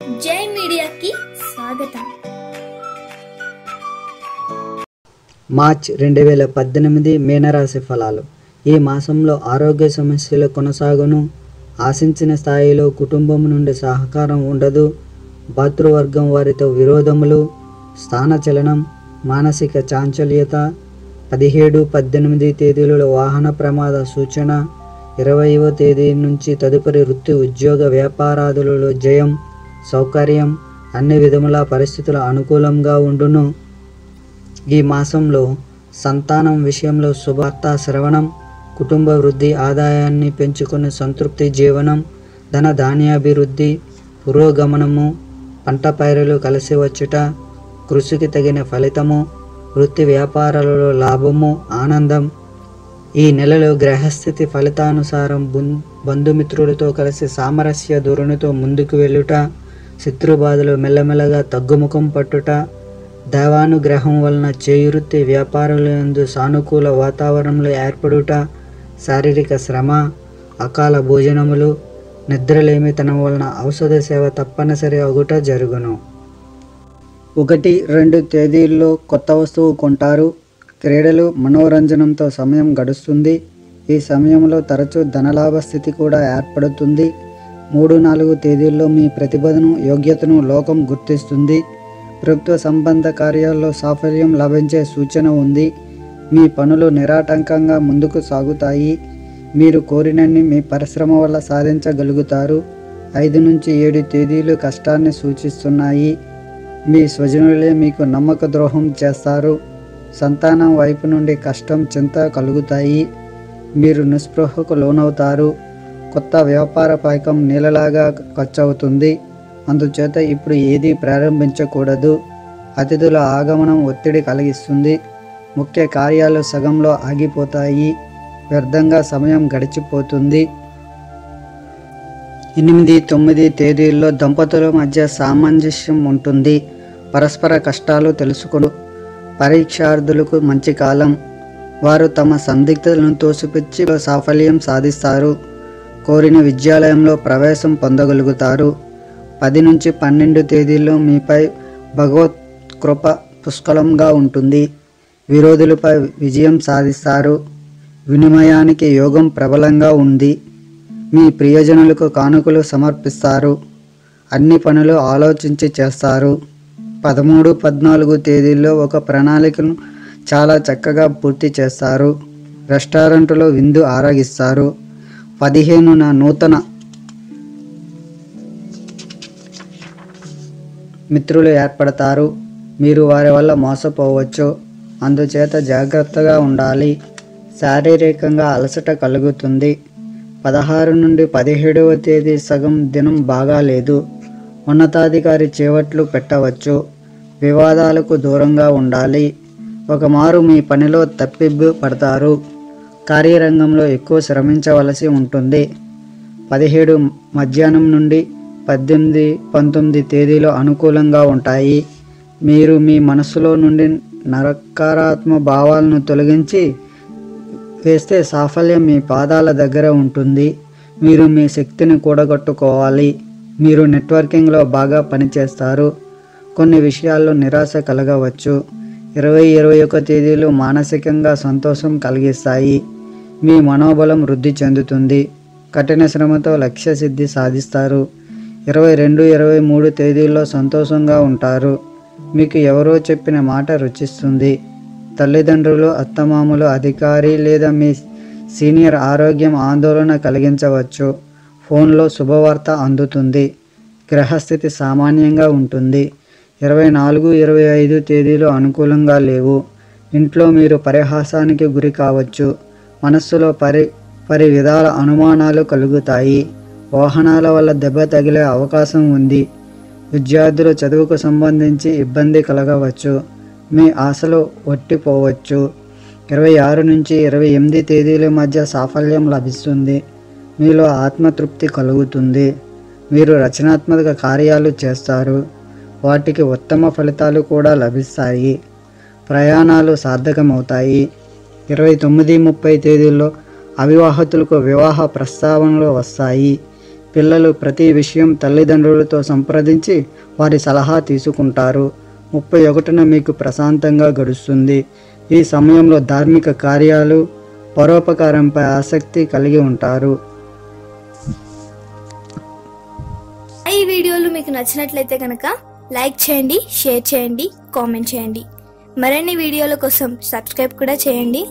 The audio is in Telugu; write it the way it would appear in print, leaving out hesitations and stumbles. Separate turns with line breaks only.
జై మీడియాకి స్వాగతం.
మార్చ్ 2018 మీనరాశి ఫలాలు. ఈ మాసంలో ఆరోగ్య సమస్యలు కొనసాగును. ఆశించిన స్థాయిలో కుటుంబం నుండి సహకారం ఉండదు. భాతృవర్గం వారితో విరోధములు, స్థానచలనం, మానసిక చాంచల్యత. 17, 18 తేదీలలో వాహన ప్రమాద సూచన. 20వ తేదీ నుంచి తదుపరి వృత్తి, ఉద్యోగ, వ్యాపారాదులలో జయం, సౌకర్యం, అన్ని విధముల పరిస్థితులు అనుకూలంగా ఉండును. ఈ మాసంలో సంతానం విషయంలో శుభవార్త శ్రవణం, కుటుంబ వృద్ధి, ఆదాయాన్ని పెంచుకునే సంతృప్తి జీవనం, ధన ధాన్యాభివృద్ధి, పురోగమనము, పంట పైరులు కలిసి వచ్చుట, కృషికి తగిన ఫలితము, వృత్తి వ్యాపారాలలో లాభము, ఆనందం. ఈ నెలలో గ్రహస్థితి ఫలితానుసారం బంధుమిత్రులతో కలిసి సామరస్య ధోరణితో ముందుకు వెళ్ళుట, శత్రుబాధలు మెల్లమెల్లగా తగ్గుముఖం పట్టుట, దైవానుగ్రహం వలన చేయువృత్తి వ్యాపారాలందు సానుకూల వాతావరణంలో ఏర్పడుట, శారీరక శ్రమ, అకాల భోజనములు, నిద్రలేమితనం వలన ఔషధ సేవ తప్పనిసరి అగుట జరుగును. 1, 2 తేదీల్లో కొత్త వస్తువు కొంటారు. క్రీడలు, మనోరంజనంతో సమయం గడుస్తుంది. ఈ సమయంలో తరచూ ధనలాభ స్థితి కూడా ఏర్పడుతుంది. 3, 4 తేదీల్లో మీ ప్రతిభను, యోగ్యతను లోకం గుర్తిస్తుంది. ప్రభుత్వ సంబంధ కార్యాల్లో సాఫల్యం లభించే సూచన ఉంది. మీ పనులు నిరాటంకంగా ముందుకు సాగుతాయి. మీరు కోరినన్ని మీ పరిశ్రమ వల్ల సాధించగలుగుతారు. 5 నుంచి 7 తేదీలు కష్టాన్ని సూచిస్తున్నాయి. మీ స్వజనులే మీకు నమ్మక ద్రోహం చేస్తారు. సంతానం వైపు నుండి కష్టం, చింత కలుగుతాయి. మీరు నిస్పృహకు లోనవుతారు. కొత్త వ్యాపార పైకం నీళ్ళలాగా ఖర్చవుతుంది. అందుచేత ఇప్పుడు ఏదీ ప్రారంభించకూడదు. అతిథుల ఆగమనం ఒత్తిడి కలిగిస్తుంది. ముఖ్య కార్యాలు సగంలో ఆగిపోతాయి. వ్యర్థంగా సమయం గడిచిపోతుంది. 8, 9 తేదీల్లో దంపతుల మధ్య సామంజస్యం ఉంటుంది. పరస్పర కష్టాలు తెలుసుకొను. పరీక్షార్థులకు మంచి కాలం. వారు తమ సందిగ్ధతలను తోసిపుచ్చి సాఫల్యం సాధిస్తారు. కోరిన విద్యాలయంలో ప్రవేశం పొందగలుగుతారు. 10 నుంచి 12 తేదీల్లో మీపై భగవత్ కృప పుష్కలంగా ఉంటుంది. విరోధులపై విజయం సాధిస్తారు. వినిమయానికి యోగం ప్రబలంగా ఉంది. మీ ప్రియజనులకు కానుకలు సమర్పిస్తారు. అన్ని పనులు ఆలోచించి చేస్తారు. 13, 14 తేదీల్లో ఒక ప్రణాళికను చాలా చక్కగా పూర్తి చేస్తారు. రెస్టారెంట్లో విందు ఆరగిస్తారు. 15న నూతన మిత్రులు ఏర్పడతారు. మీరు వారి వల్ల మోసపోవచ్చు. అందుచేత జాగ్రత్తగా ఉండాలి. శారీరకంగా అలసట కలుగుతుంది. 16 నుండి 17వ తేదీ సగం దినం బాగాలేదు. ఉన్నతాధికారి చేవట్లు పెట్టవచ్చు. వివాదాలకు దూరంగా ఉండాలి. ఒకమారు మీ పనిలో తప్పిబ్బు పడతారు. కార్యరంగంలో ఎక్కువ శ్రమించవలసి ఉంటుంది. 17 మధ్యాహ్నం నుండి 18, 19 తేదీలు అనుకూలంగా ఉంటాయి. మీరు మీ మనసులో నుండి నకారాత్మక భావాలను తొలగించి వేస్తే సాఫల్యం మీ పాదాల దగ్గర ఉంటుంది. మీరు మీ శక్తిని కూడగట్టుకోవాలి. మీరు నెట్వర్కింగ్లో బాగా పనిచేస్తారు. కొన్ని విషయాల్లో నిరాశ కలగవచ్చు. 20, 21 తేదీలు మానసికంగా సంతోషం కలిగిస్తాయి. మీ మనోబలం వృద్ధి చెందుతుంది. కఠిన శ్రమతో లక్ష్య సిద్ధి సాధిస్తారు. 22, 23 తేదీల్లో సంతోషంగా ఉంటారు. మీకు ఎవరో చెప్పిన మాట రుచిస్తుంది. తల్లిదండ్రులు, అత్తమామలు, అధికారి లేదా మీ సీనియర్ ఆరోగ్యం ఆందోళన కలిగించవచ్చు. ఫోన్లో శుభవార్త అందుతుంది. గ్రహస్థితి సామాన్యంగా ఉంటుంది. 24, 25 తేదీలు అనుకూలంగా లేవు. ఇంట్లో మీరు పరిహాసానికి గురి కావచ్చు. మనస్సులో పరి విధాల అనుమానాలు కలుగుతాయి. వాహనాల వల్ల దెబ్బ తగిలే అవకాశం ఉంది. విద్యార్థులు చదువుకు సంబంధించి ఇబ్బంది కలగవచ్చు. మీ ఆశలు ఒట్టిపోవచ్చు. 26 నుంచి 28 తేదీల మధ్య సాఫల్యం లభిస్తుంది. మీలో ఆత్మతృప్తి కలుగుతుంది. మీరు రచనాత్మక కార్యాలు చేస్తారు. వాటికి ఉత్తమ ఫలితాలు కూడా లభిస్తాయి. ప్రయాణాలు సార్థకమవుతాయి. 29, 30 తేదీల్లో అవివాహితులకు వివాహ ప్రస్తావనలు వస్తాయి. పిల్లలు ప్రతి విషయం తల్లిదండ్రులతో సంప్రదించి వారి సలహా తీసుకుంటారు. 31న మీకు ప్రశాంతంగా గడుస్తుంది. ఈ సమయంలో ధార్మిక కార్యాలు, పరోపకారంపై ఆసక్తి కలిగి ఉంటారు.
ఈ వీడియోలు మీకు నచ్చినట్లయితే కనుక లైక్ చేయండి, షేర్ చేయండి, కామెంట్ చేయండి. మరిన్ని వీడియోల కోసం సబ్స్క్రైబ్ కూడా చేయండి.